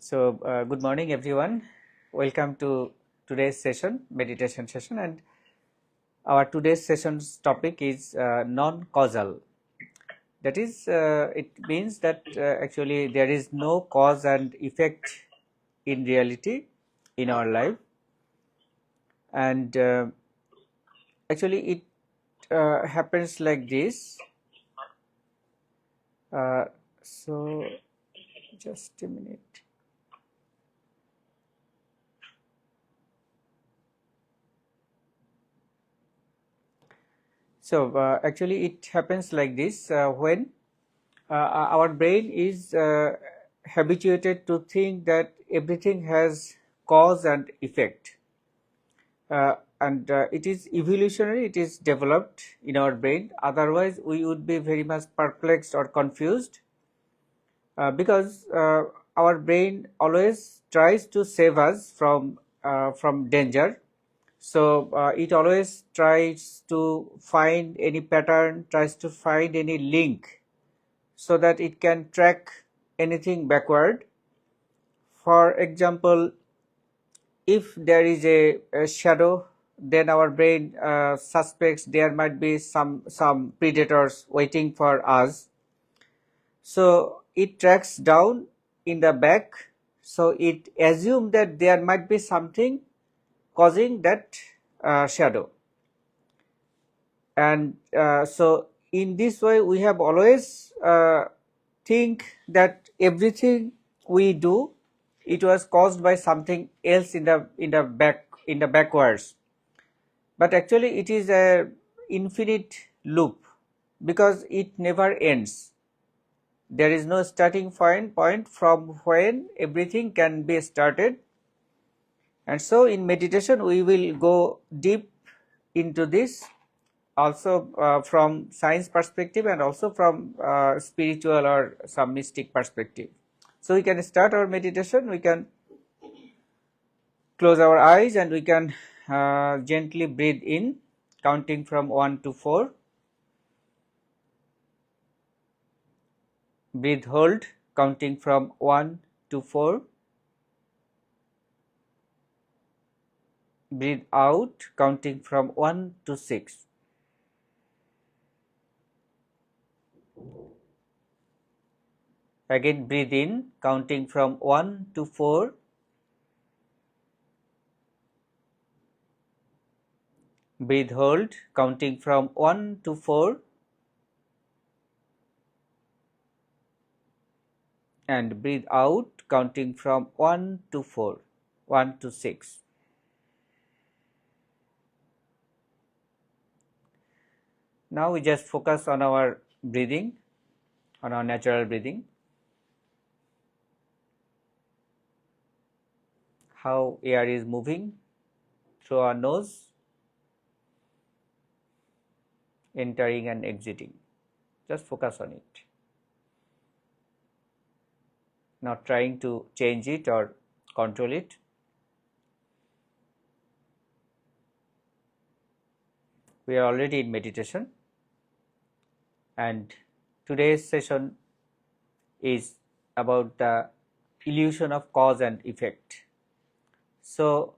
Good morning everyone. Welcome to today's session, meditation session, and our today's session's topic is non-causal. That is, it means that actually there is no cause and effect in reality in our life, and actually it happens like this. Uh, so, just a minute. Actually it happens like this when our brain is habituated to think that everything has cause and effect, and it is evolutionary, it is developed in our brain. Otherwise we would be very much perplexed or confused, because our brain always tries to save us from danger. So it always tries to find any pattern, tries to find any link, so that it can track anything backward. For example, if there is a shadow, then our brain suspects there might be some predators waiting for us. So it tracks down in the back, so it assumes that there might be something causing that shadow. And so in this way we have always think that everything we do, it was caused by something else in the backwards. But actually it is a infinite loop, because it never ends. There is no starting point from when everything can be started. And so in meditation we will go deep into this, also from science perspective and also from spiritual or some mystic perspective. So we can start our meditation. We can close our eyes and we can gently breathe in, counting from 1 to 4. Breathe hold, counting from 1 to 4. Breathe out, counting from 1 to 6. Again breathe in, counting from 1 to 4. Breathe hold, counting from 1 to 4. And breathe out, counting from 1 to 4, 1 to 6. Now we just focus on our breathing, on our natural breathing, how air is moving through our nose, entering and exiting. Just focus on it, not trying to change it or control it. We are already in meditation, and today's session is about the illusion of cause and effect. So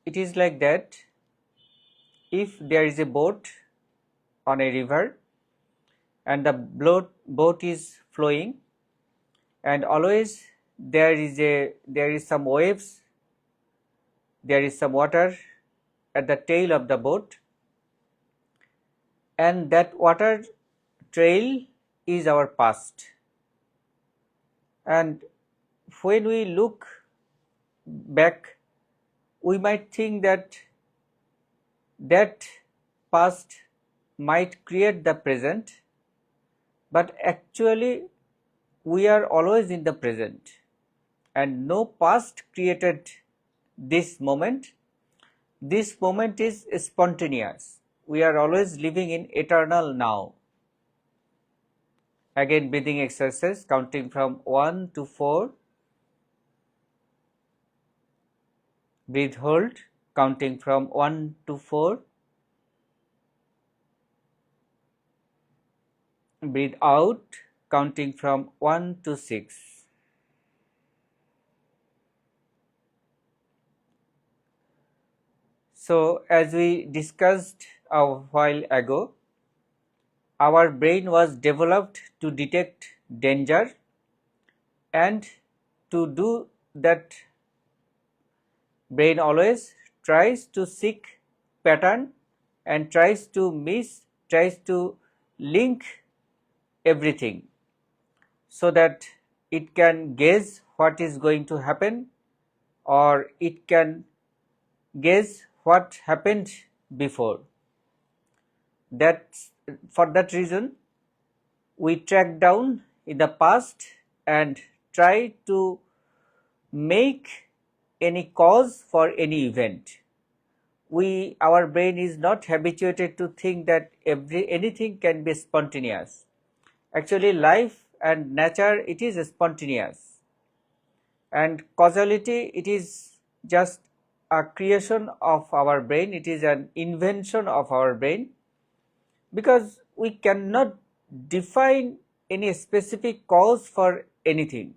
it is like that: if there is a boat on a river and the boat is flowing, and always there is some waves, there is some water at the tail of the boat, and that water trail is our past. And when we look back, we might think that that past might create the present, but actually we are always in the present, and no past created this moment. This moment is spontaneous. We are always living in eternal now. Again breathing exercise, counting from 1 to 4. Breathe hold, counting from 1 to 4. Breathe out, counting from 1 to 6. So, as we discussed a while ago, our brain was developed to detect danger, and to do that, brain always tries to seek pattern and tries to link everything, so that it can guess what is going to happen, or it can guess what happened before. That's for that reason we track down in the past and try to make any cause for any event. Our brain is not habituated to think that anything can be spontaneous. Actually, life and nature, it is spontaneous, and causality, it is just a creation of our brain, it is an invention of our brain, because we cannot define any specific cause for anything.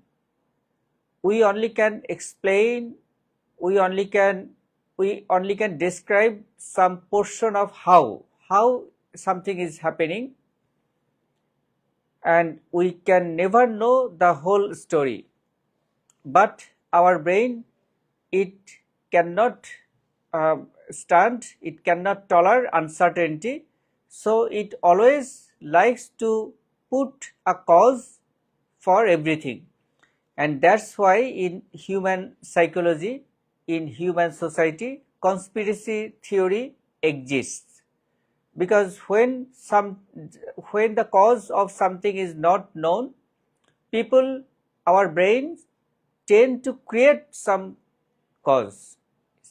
We only can explain, we only can describe some portion of how something is happening, and we can never know the whole story. But our brain, it cannot it cannot tolerate uncertainty, so it always likes to put a cause for everything. And that's why in human psychology, in human society, conspiracy theory exists, because when the cause of something is not known, people, our brains tend to create some cause.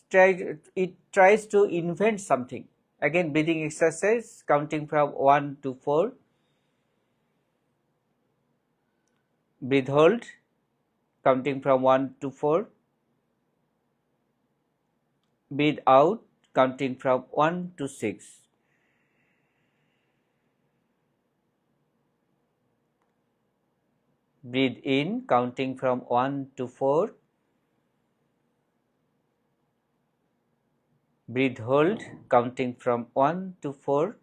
It tries to invent something. Again, breathing exercise, counting from 1 to 4. Breathe, hold, counting from 1 to 4. Breathe out, counting from 1 to 6. Breathe in, counting from 1 to 4. Breathe, hold, counting from 1 to 4.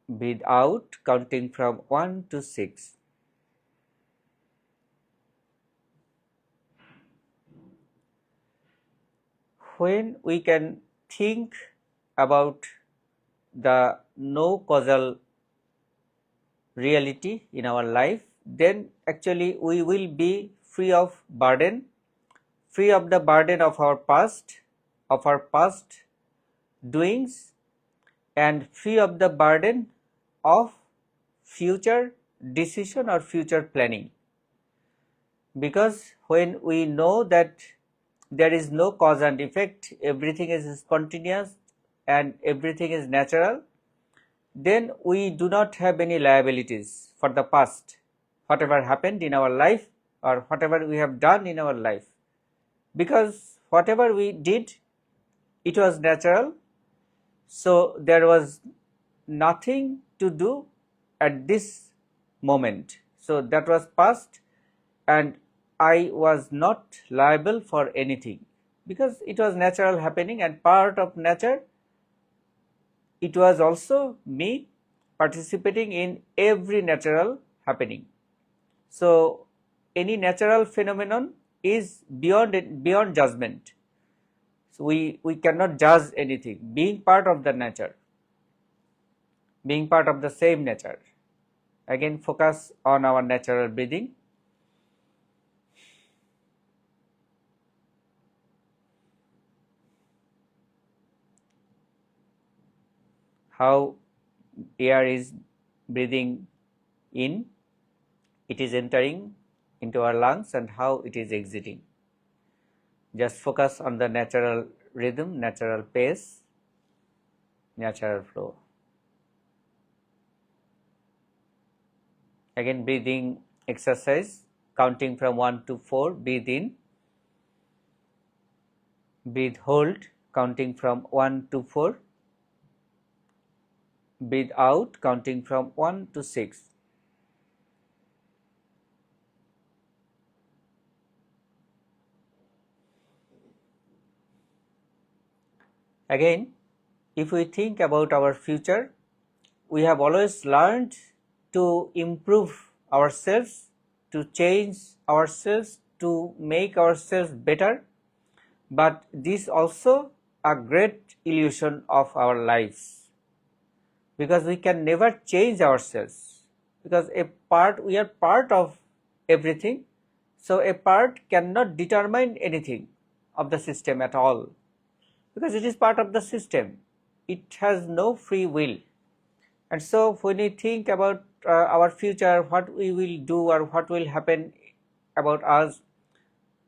Breathe out, counting from 1 to 6. When we can think about the no causal reality in our life, then actually we will be free of burden, free of the burden of our past doings, and free of the burden of future decision or future planning. Because when we know that there is no cause and effect, everything is spontaneous and everything is natural, then we do not have any liabilities for the past, whatever happened in our life or whatever we have done in our life, because whatever we did, it was natural, so there was nothing to do at this moment. So that was past, and I was not liable for anything, because it was natural happening, and part of nature, it was also me participating in every natural happening. So any natural phenomenon is beyond judgment. So we cannot judge anything, being part of the nature, being part of the same nature. Again, focus on our natural breathing. How air is breathing in, it is entering into our lungs, and how it is exiting. Just focus on the natural rhythm, natural pace, natural flow. Again, breathing exercise, counting from 1 to 4. Breathe in, breathe, hold, counting from 1 to 4. Breathe out, counting from 1 to 6. Again, if we think about our future, we have always learned to improve ourselves, to change ourselves, to make ourselves better, but this also a great illusion of our lives, because we can never change ourselves, because we are part of everything, so a part cannot determine anything of the system at all, because it is part of the system, it has no free will. And so when we think about our future, what we will do or what will happen about us,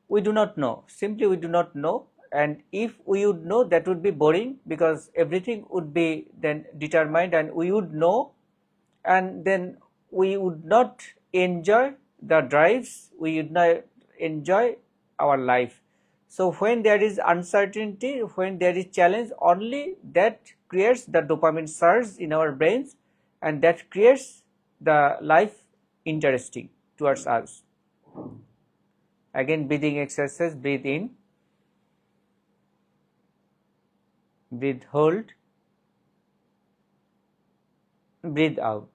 we do not know, simply we do not know. And if we would know, that would be boring, because everything would be then determined and we would know, and then we would not enjoy the drives, we would not enjoy our life. So when there is uncertainty, when there is challenge, only that creates the dopamine surge in our brains, and that creates the life interesting towards us. Again, breathing exercise, breathe in, breathe hold, breathe out.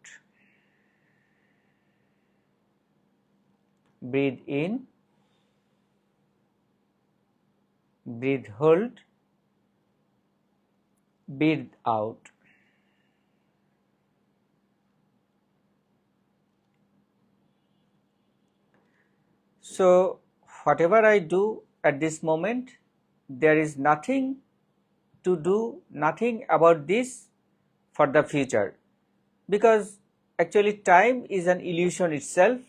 Breathe in, breathe hold, breathe out. So whatever I do at this moment, there is nothing to do, nothing about this for the future, because actually time is an illusion itself.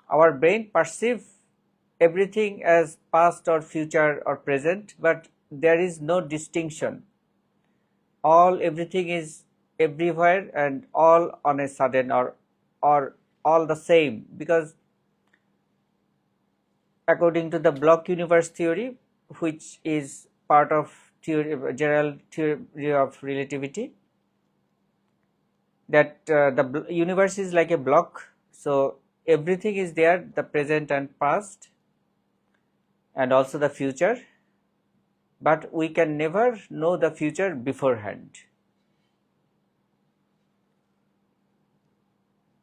Our brain perceives everything as past or future or present, but there is no distinction. Everything is everywhere and all on a sudden, or all the same, because according to the block universe theory, which is part of general theory of relativity, that the universe is like a block, so everything is there, the present and past and also the future, but we can never know the future beforehand.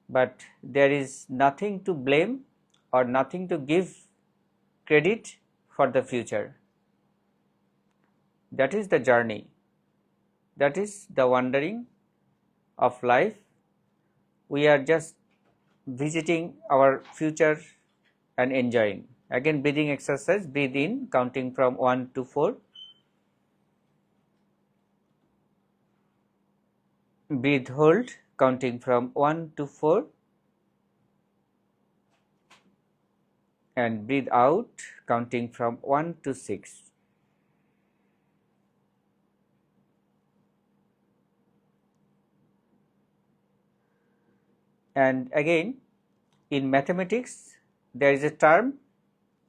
But there is nothing to blame or nothing to give credit for the future. That is the journey, that is the wandering of life. We are just visiting our future and enjoying. Again, breathing exercise, breathe in, counting from 1 to 4. Breathe hold, counting from 1 to 4. And breathe out, counting from 1 to 6. And again, in mathematics, there is a term,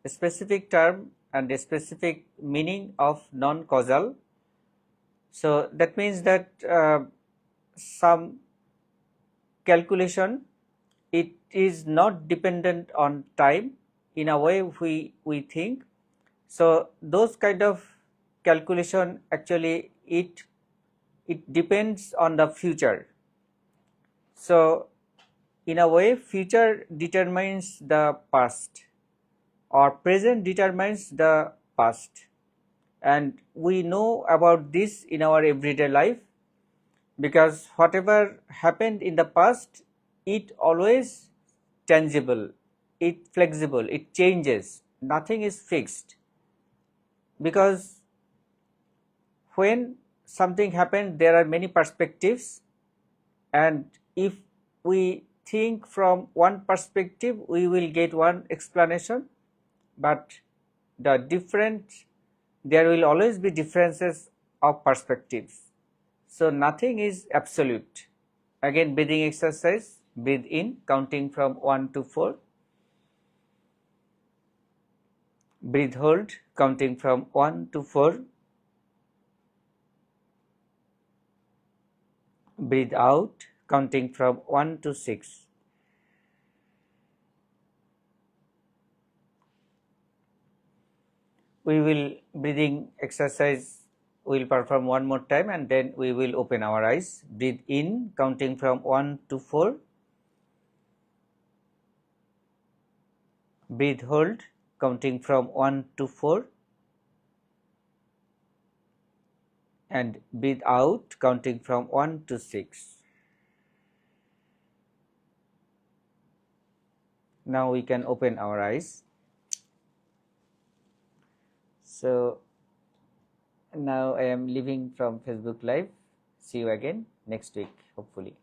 a specific term and a specific meaning of non-causal. So that means that some calculation, it is not dependent on time in a way we think. So those kind of calculation, actually it depends on the future. So in a way, future determines the past or present determines the past, and we know about this in our everyday life, because whatever happened in the past, it always tangible, it flexible, it changes, nothing is fixed, because when something happened, there are many perspectives, and if we think from one perspective, we will get one explanation, but there will always be differences of perspectives. So nothing is absolute. Again, breathing exercise, breathe in, counting from 1 to 4. Breathe hold, counting from 1 to 4. Breathe out, counting from 1 to 6. We will breathing exercise we will perform one more time and then we will open our eyes. Breathe in, counting from 1 to 4. Breathe hold, counting from 1 to 4. And breathe out, counting from 1 to 6. Now we can open our eyes. So now I am leaving from Facebook Live. See you again next week, hopefully.